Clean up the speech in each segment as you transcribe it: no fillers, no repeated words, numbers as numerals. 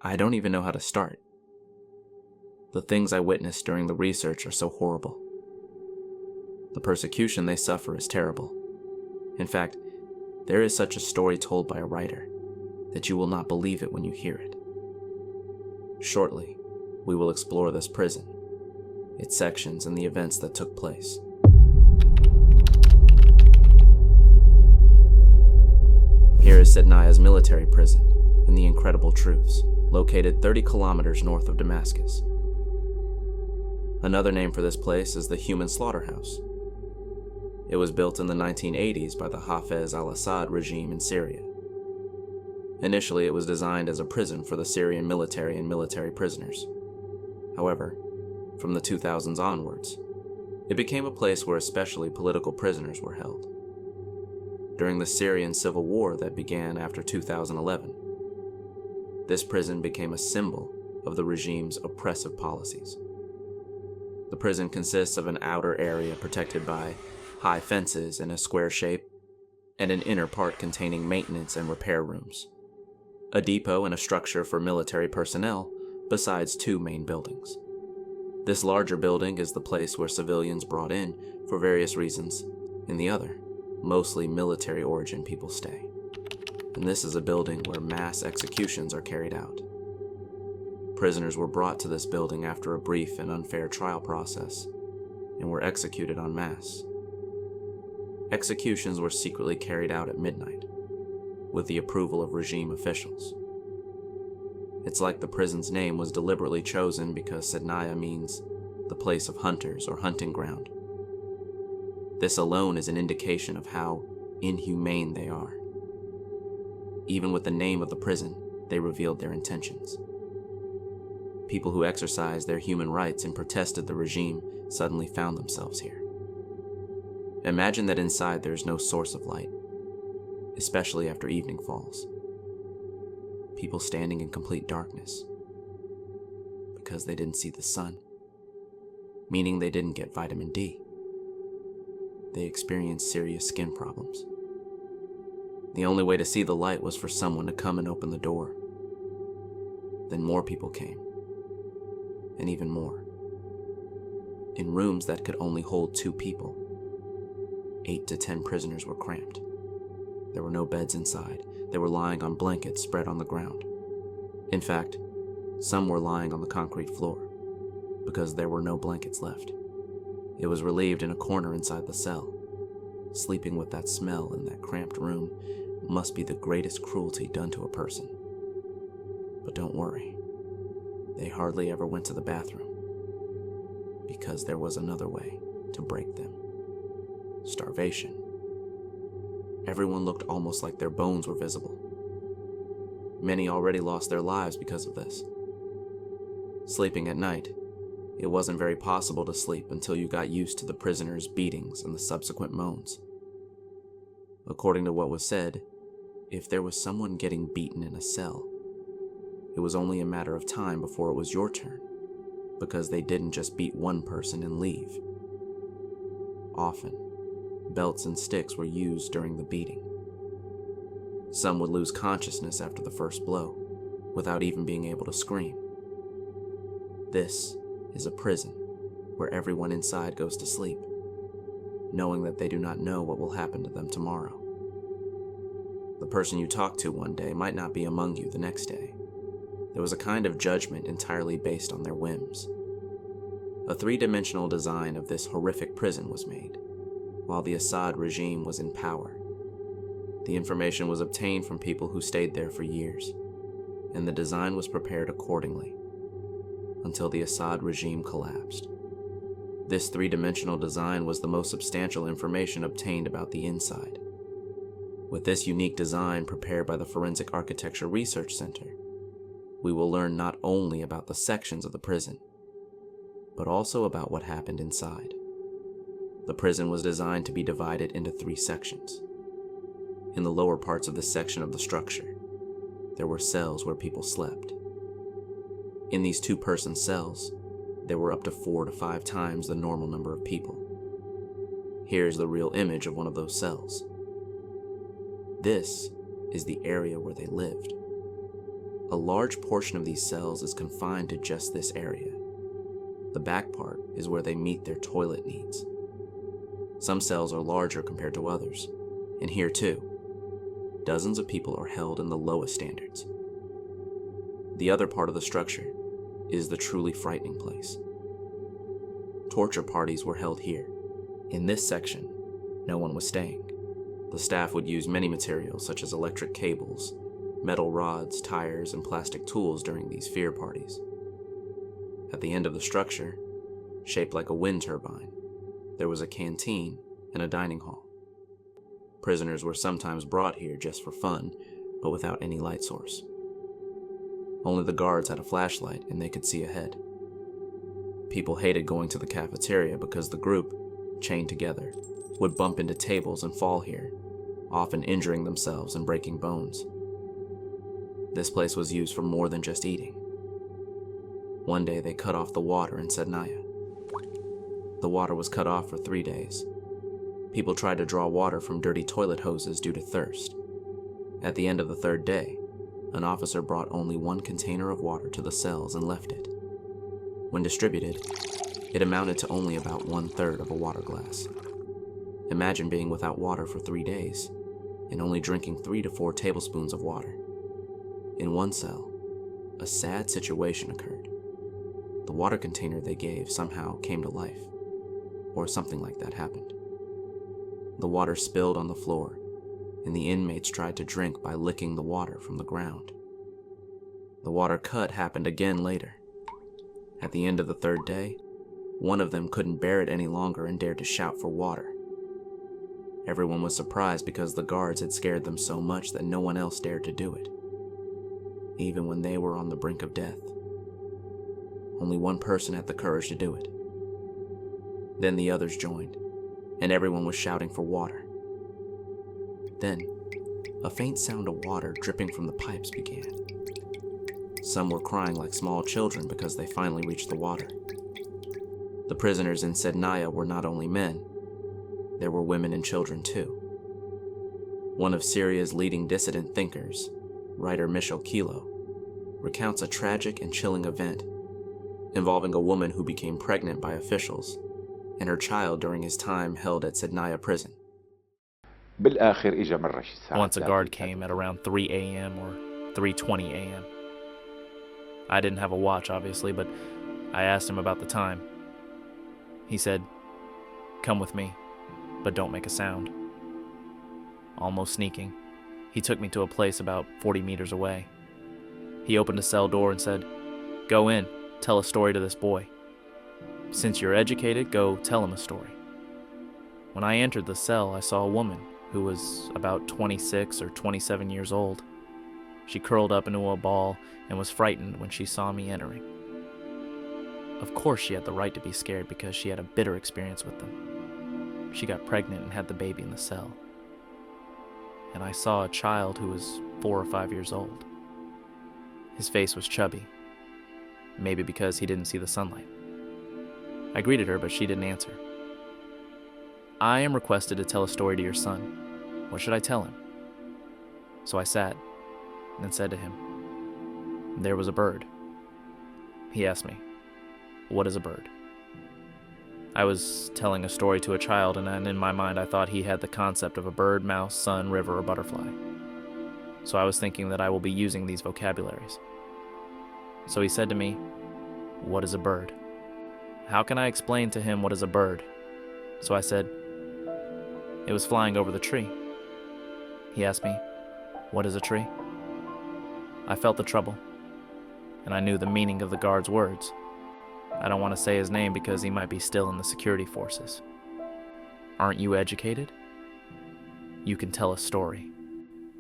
I don't even know how to start. The things I witnessed during the research are so horrible. The persecution they suffer is terrible. In fact, there is such a story told by a writer that you will not believe it when you hear it. Shortly, we will explore this prison, its sections, and the events that took place. Here is Sednaya's military prison and the incredible truths, located 30 kilometers north of Damascus. Another name for this place is the human slaughterhouse. It was built in the 1980s by the Hafez al-Assad regime in Syria. Initially, it was designed as a prison for the Syrian military and military prisoners. However, from the 2000s onwards, it became a place where especially political prisoners were held. During the Syrian civil war that began after 2011, this prison became a symbol of the regime's oppressive policies. The prison consists of an outer area protected by high fences in a square shape, and an inner part containing maintenance and repair rooms, a depot and a structure for military personnel, besides two main buildings. This larger building is the place where civilians brought in for various reasons. In the other, mostly military origin people stay. And this is a building where mass executions are carried out. Prisoners were brought to this building after a brief and unfair trial process, and were executed en masse. Executions were secretly carried out at midnight, with the approval of regime officials. It's like the prison's name was deliberately chosen because Sednaya means the place of hunters or hunting ground. This alone is an indication of how inhumane they are. Even with the name of the prison, they revealed their intentions. People who exercised their human rights and protested the regime suddenly found themselves here. Imagine that inside there is no source of light, especially after evening falls. People standing in complete darkness because they didn't see the sun, meaning they didn't get vitamin D. They experienced serious skin problems. The only way to see the light was for someone to come and open the door. Then more people came, and even more. In rooms that could only hold 2 people, 8 to 10 prisoners were cramped. There were no beds inside. They were lying on blankets spread on the ground. In fact, some were lying on the concrete floor because there were no blankets left. It was relieved in a corner inside the cell. Sleeping with that smell in that cramped room must be the greatest cruelty done to a person. But don't worry, they hardly ever went to the bathroom because there was another way to break them. Starvation. Everyone looked almost like their bones were visible. Many already lost their lives because of this. Sleeping at night, it wasn't very possible to sleep until you got used to the prisoners' beatings and the subsequent moans. According to what was said, if there was someone getting beaten in a cell, it was only a matter of time before it was your turn, because they didn't just beat one person and leave. Often, belts and sticks were used during the beating. Some would lose consciousness after the first blow, without even being able to scream. This is a prison where everyone inside goes to sleep, knowing that they do not know what will happen to them tomorrow. The person you talk to one day might not be among you the next day. There was a kind of judgment entirely based on their whims. A 3-dimensional design of this horrific prison was made, while the Assad regime was in power. The information was obtained from people who stayed there for years, and the design was prepared accordingly, until the Assad regime collapsed. This 3-dimensional design was the most substantial information obtained about the inside. With this unique design prepared by the Forensic Architecture Research Center, we will learn not only about the sections of the prison, but also about what happened inside. The prison was designed to be divided into 3 sections. In the lower parts of this section of the structure, there were cells where people slept. In these 2-person cells, there were up to 4 to 5 times the normal number of people. Here's the real image of one of those cells. This is the area where they lived. A large portion of these cells is confined to just this area. The back part is where they meet their toilet needs. Some cells are larger compared to others, and here too, dozens of people are held in the lowest standards. The other part of the structure is the truly frightening place. Torture parties were held here. In this section, no one was staying. The staff would use many materials such as electric cables, metal rods, tires, and plastic tools during these fear parties. At the end of the structure, shaped like a wind turbine, there was a canteen and a dining hall. Prisoners were sometimes brought here just for fun, but without any light source. Only the guards had a flashlight and they could see ahead. People hated going to the cafeteria because the group, chained together, would bump into tables and fall here, often injuring themselves and breaking bones. This place was used for more than just eating. One day they cut off the water in Sednaya. The water was cut off for 3 days. People tried to draw water from dirty toilet hoses due to thirst. At the end of the 3rd day, an officer brought only 1 container of water to the cells and left it. When distributed, it amounted to only about 1/3 of a water glass. Imagine being without water for 3 days and only drinking 3 to 4 tablespoons of water. In one cell, a sad situation occurred. The water container they gave somehow came to life, or something like that happened. The water spilled on the floor, and the inmates tried to drink by licking the water from the ground. The water cut happened again later. At the end of the 3rd day, one of them couldn't bear it any longer and dared to shout for water. Everyone was surprised because the guards had scared them so much that no one else dared to do it, even when they were on the brink of death. Only one person had the courage to do it. Then the others joined, and everyone was shouting for water. Then, a faint sound of water dripping from the pipes began. Some were crying like small children because they finally reached the water. The prisoners in Sednaya were not only men, there were women and children too. One of Syria's leading dissident thinkers, writer Michel Kilo, recounts a tragic and chilling event involving a woman who became pregnant by officials and her child during his time held at Sednaya prison. Once a guard came at around 3 a.m. or 3:20 a.m. I didn't have a watch, obviously, but I asked him about the time. He said, "Come with me, but don't make a sound." Almost sneaking, he took me to a place about 40 meters away. He opened a cell door and said, "Go in, tell a story to this boy. Since you're educated, go tell him a story." When I entered the cell, I saw a woman who was about 26 or 27 years old. She curled up into a ball and was frightened when she saw me entering. Of course she had the right to be scared because she had a bitter experience with them. She got pregnant and had the baby in the cell. And I saw a child who was 4 or 5 years old. His face was chubby, maybe because he didn't see the sunlight. I greeted her, but she didn't answer. "I am requested to tell a story to your son. What should I tell him?" So I sat and said to him, "There was a bird." He asked me, "What is a bird?" I was telling a story to a child, and in my mind I thought he had the concept of a bird, mouse, sun, river, or butterfly. So I was thinking that I will be using these vocabularies. So he said to me, "What is a bird?" How can I explain to him what is a bird? So I said, "It was flying over the tree." He asked me, "What is a tree?" I felt the trouble, and I knew the meaning of the guard's words. I don't want to say his name because he might be still in the security forces. "Aren't you educated? You can tell a story."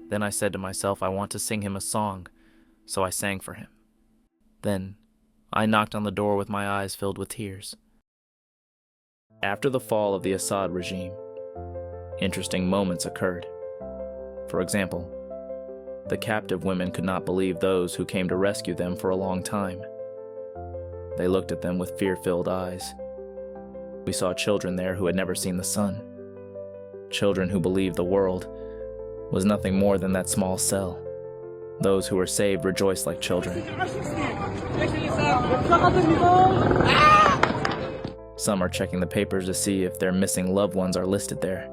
Then I said to myself, I want to sing him a song, so I sang for him. Then I knocked on the door with my eyes filled with tears. After the fall of the Assad regime, interesting moments occurred. For example, the captive women could not believe those who came to rescue them for a long time. They looked at them with fear-filled eyes. We saw children there who had never seen the sun. Children who believed the world was nothing more than that small cell. Those who were saved rejoiced like children. Some are checking the papers to see if their missing loved ones are listed there.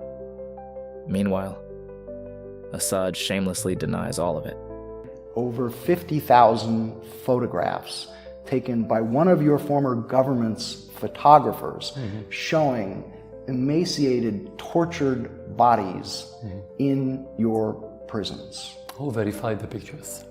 Meanwhile, Assad shamelessly denies all of it. Over 50,000 photographs taken by one of your former government's photographers showing emaciated, tortured bodies in your prisons. Who verified the pictures?